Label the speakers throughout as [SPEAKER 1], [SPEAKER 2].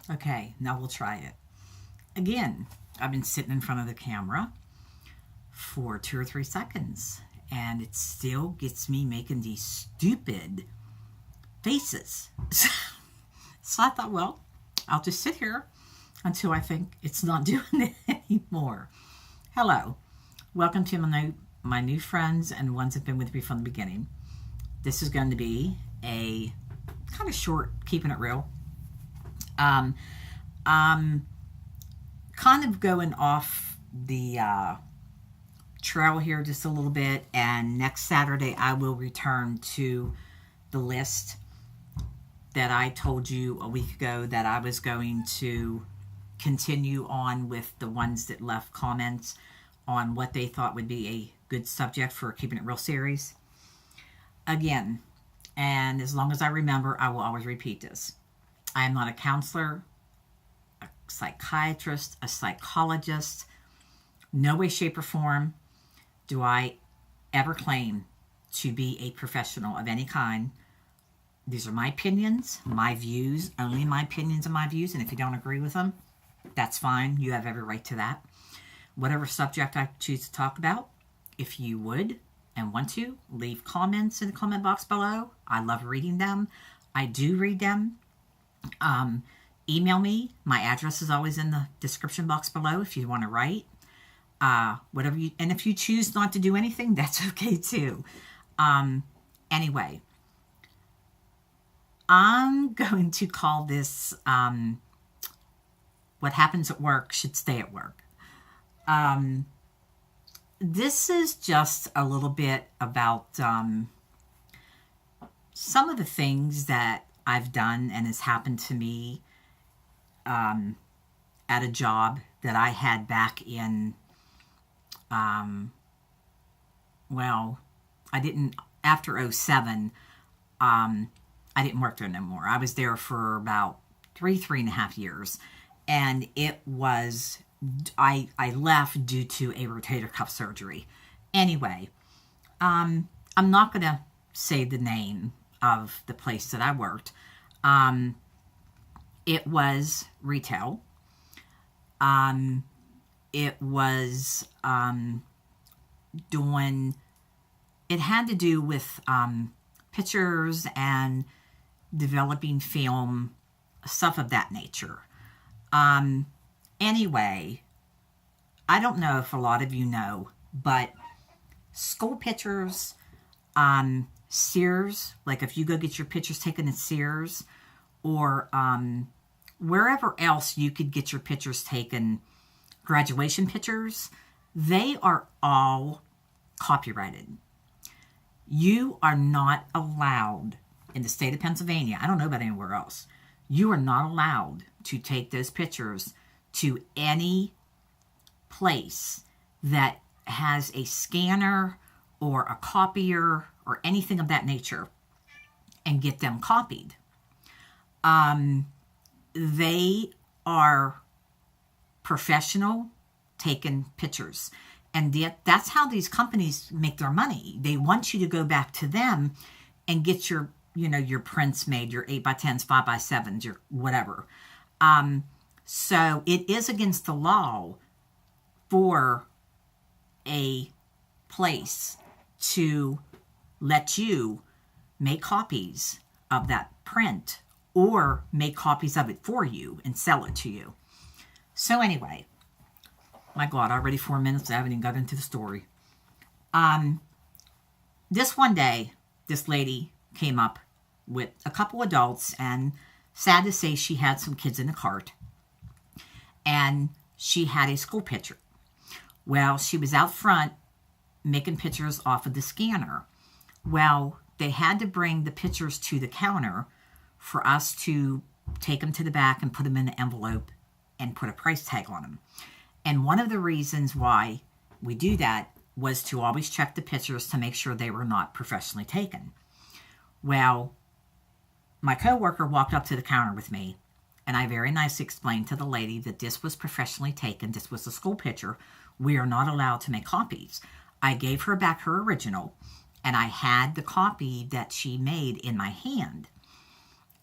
[SPEAKER 1] Okay, now we'll try it. Again, I've been sitting in front of the camera for 2 or 3 seconds, and it still gets me making these stupid faces. So I thought, well, I'll just sit here until I think it's not doing it anymore. Hello. Welcome to my new friends and ones that have been with me from the beginning. This is going to be a kind of short, keeping it real. I'm kind of going off the trail here just a little bit, and next Saturday I will return to the list that I told you a week ago that I was going to continue on with the ones that left comments on what they thought would be a good subject for Keeping It Real series. Again, and as long as I remember, I will always repeat this. I am not a counselor, a psychiatrist, a psychologist. No way, shape, or form do I ever claim to be a professional of any kind. These are my opinions, my views, only my opinions and my views. And if you don't agree with them, that's fine. You have every right to that. Whatever subject I choose to talk about, if you would and want to, leave comments in the comment box below. I love reading them. I do read them. Email me. My address is always in the description box below if you want to write. Whatever you, and if you choose not to do anything, that's okay too. Anyway, I'm going to call this, what happens at work should stay at work. This is just a little bit about, some of the things that I've done and has happened to me, at a job that I had back in, well, I didn't, after 2007, I didn't work there no more. I was there for about 3.5 years. And it was, I left due to a rotator cuff surgery. Anyway, I'm not going to say the name of the place that I worked. It was retail. It was it had to do with pictures and developing film, stuff of that nature. Anyway, I don't know if a lot of you know, but school pictures, Sears, like if you go get your pictures taken at Sears, or wherever else you could get your pictures taken, graduation pictures, they are all copyrighted. You are not allowed in the state of Pennsylvania, I don't know about anywhere else, you are not allowed to take those pictures to any place that has a scanner or a copier or anything of that nature and get them copied. They are professional taking pictures. And yet that's how these companies make their money. They want you to go back to them and get your, your prints made, your 8x10s, 5x7s, your whatever. So it is against the law for a place to let you make copies of that print or make copies of it for you and sell it to you. So anyway, my God, already 4 minutes, I haven't even got into the story. This one day, this lady came up with a couple adults, and sad to say, she had some kids in the cart, and she had a school picture. Well, she was out front making pictures off of the scanner. Well, they had to bring the pictures to the counter for us to take them to the back and put them in an envelope and put a price tag on them. And one of the reasons why we do that was to always check the pictures to make sure they were not professionally taken. Well, my coworker walked up to the counter with me, and I very nicely explained to the lady that this was professionally taken. This was a school picture. We are not allowed to make copies. I gave her back her original, and I had the copy that she made in my hand.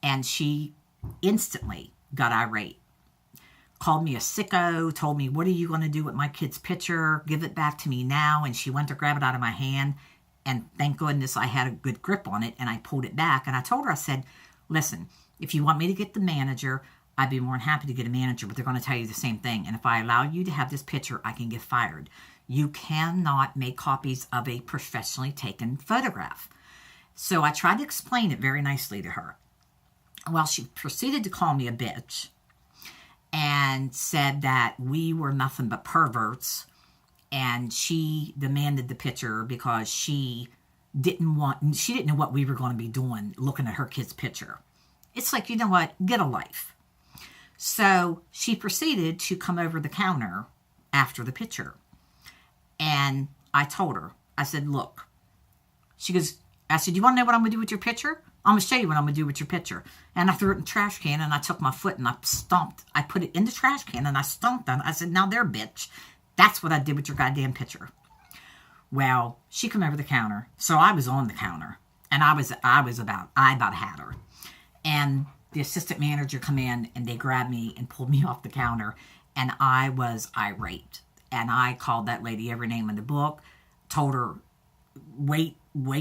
[SPEAKER 1] And she instantly got irate. Called me a sicko, told me, what are you going to do with my kid's picture? Give it back to me now. And she went to grab it out of my hand. And thank goodness I had a good grip on it, and I pulled it back. And I told her, I said, listen, if you want me to get the manager, I'd be more than happy to get a manager, but they're going to tell you the same thing. And if I allow you to have this picture, I can get fired. You cannot make copies of a professionally taken photograph. So I tried to explain it very nicely to her. Well, she proceeded to call me a bitch and said that we were nothing but perverts, and she demanded the picture because she didn't know what we were going to be doing looking at her kid's picture. It's like, you know what? Get a life. So she proceeded to come over the counter after the picture. And I told her, I said, look. I said, you want to know what I'm going to do with your picture? I'm going to show you what I'm going to do with your picture. And I threw it in the trash can, and I took my foot and I stomped. I put it in the trash can and I stomped on it. I said, now there, bitch. That's what I did with your goddamn picture. Well, she came over the counter. So I was on the counter. And I about had her. And the assistant manager come in, and they grabbed me and pulled me off the counter. And I was irate. And I called that lady every name in the book. Told her, wait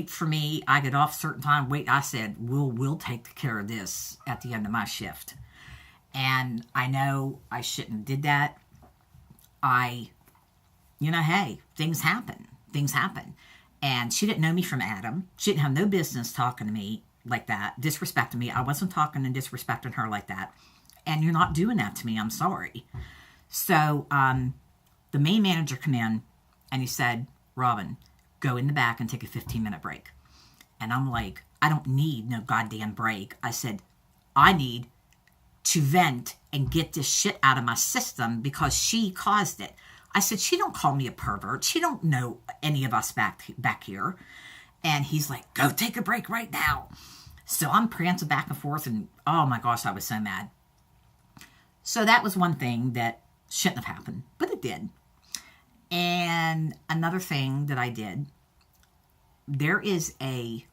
[SPEAKER 1] for me. I get off a certain time. Wait, I said, we'll take care of this at the end of my shift. And I know I shouldn't have did that. Hey, things happen. And she didn't know me from Adam. She didn't have no business talking to me like that, disrespecting me. I wasn't talking and disrespecting her like that. And you're not doing that to me. I'm sorry. So the main manager came in, and he said, Robin, go in the back and take a 15-minute break. And I'm like, I don't need no goddamn break. I said, I need to vent and get this shit out of my system because she caused it. I said, she don't call me a pervert. She don't know any of us back here. And he's like, go take a break right now. So I'm prancing back and forth, and oh my gosh, I was so mad. So that was one thing that shouldn't have happened, but it did. And another thing that I did, there is a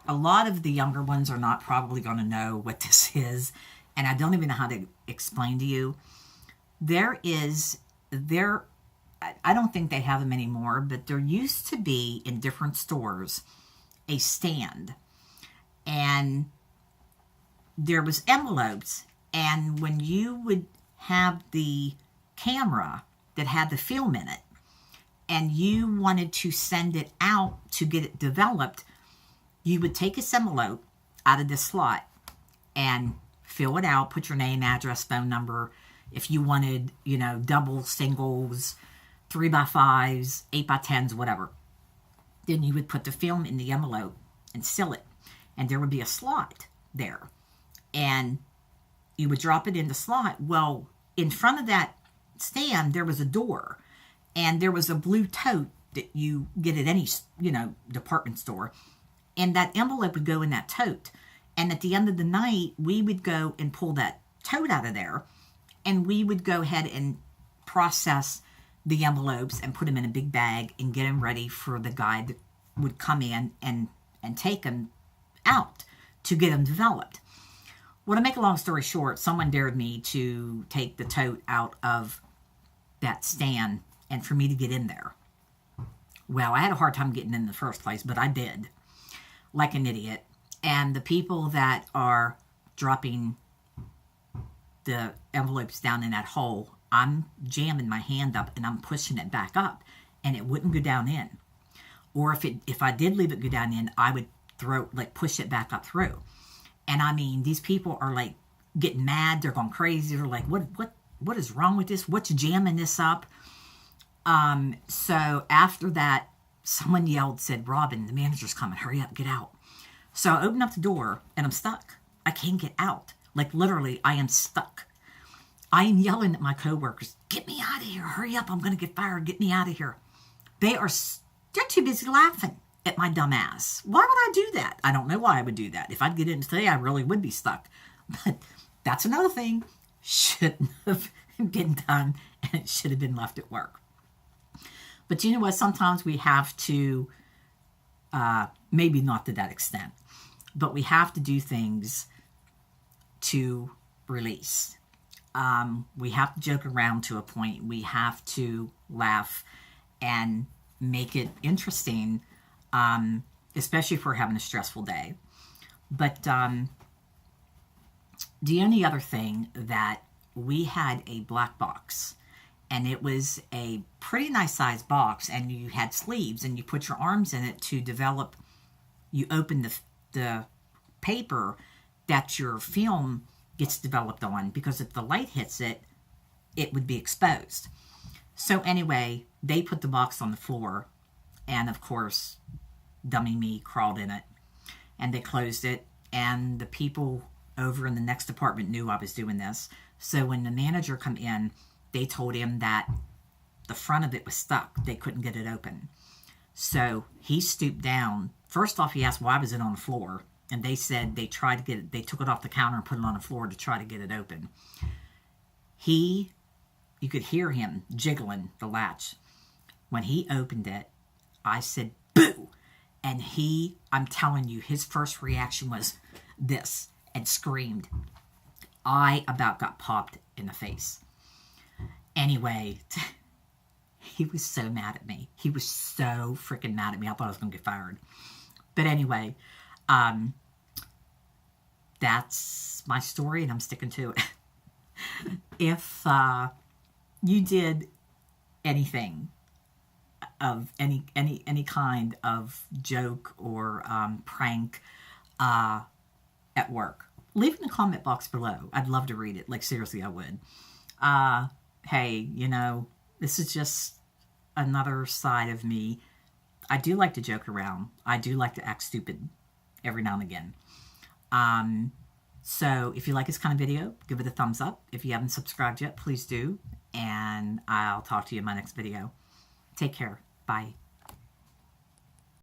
[SPEAKER 1] lot of the younger ones are not probably going to know what this is, and I don't even know how to explain to you. I don't think they have them anymore, but there used to be in different stores a stand, and there was envelopes, and when you would have the camera that had the film in it, and you wanted to send it out to get it developed, you would take this envelope out of this slot and fill it out, put your name, address, phone number. If you wanted, doubles, singles, 3x5s, 8x10s, whatever. Then you would put the film in the envelope and seal it. And there would be a slot there. And you would drop it in the slot. Well, in front of that stand, there was a door. And there was a blue tote that you get at any, department store. And that envelope would go in that tote. And at the end of the night, we would go and pull that tote out of there. And we would go ahead and process the envelopes and put them in a big bag and get them ready for the guy that would come in and take them out to get them developed. Well, to make a long story short, someone dared me to take the tote out of that stand and for me to get in there. Well, I had a hard time getting in the first place, but I did, like an idiot. And the people that are dropping the envelopes down in that hole, I'm jamming my hand up and I'm pushing it back up, and it wouldn't go down in. Or if I did leave it go down in, I would push it back up through. And I mean, these people are like getting mad. They're going crazy. They're like, what is wrong with this? What's jamming this up? So after that, someone said, Robin, the manager's coming. Hurry up, get out. So I open up the door and I'm stuck. I can't get out. Like literally, I am stuck. I am yelling at my coworkers, get me out of here. Hurry up. I'm going to get fired. Get me out of here. They're too busy laughing at my dumb ass. Why would I do that? I don't know why I would do that. If I'd get in today, I really would be stuck. But that's another thing. Shouldn't have been done, and it should have been left at work. But you know what? Sometimes we have to, maybe not to that extent, but we have to do things to release. We have to joke around to a point. We have to laugh and make it interesting, especially if we're having a stressful day. But the only other thing that we had a black box, and it was a pretty nice sized box, and you had sleeves, and you put your arms in it to develop. You open the paper that your film gets developed on, because if the light hits it, it would be exposed. So anyway, they put the box on the floor, and of course, dummy me crawled in it, and they closed it, and the people over in the next department knew I was doing this. So when the manager come in, they told him that the front of it was stuck. They couldn't get it open. So he stooped down. First off, he asked why was it on the floor, and they said they tried to get it. They took it off the counter and put it on the floor to try to get it open. You could hear him jiggling the latch. When he opened it, I said, "Boo!" And I'm telling you, his first reaction was this, and screamed. I about got popped in the face. Anyway, he was so mad at me. He was so freaking mad at me. I thought I was going to get fired. But anyway, that's my story, and I'm sticking to it. If you did anything of any kind of joke or prank at work, leave it in the comment box below. I'd love to read it. Like, seriously, I would. Hey, this is just another side of me. I do like to joke around. I do like to act stupid every now and again. So if you like this kind of video, give it a thumbs up. If you haven't subscribed yet, please do. And I'll talk to you in my next video. Take care. Bye.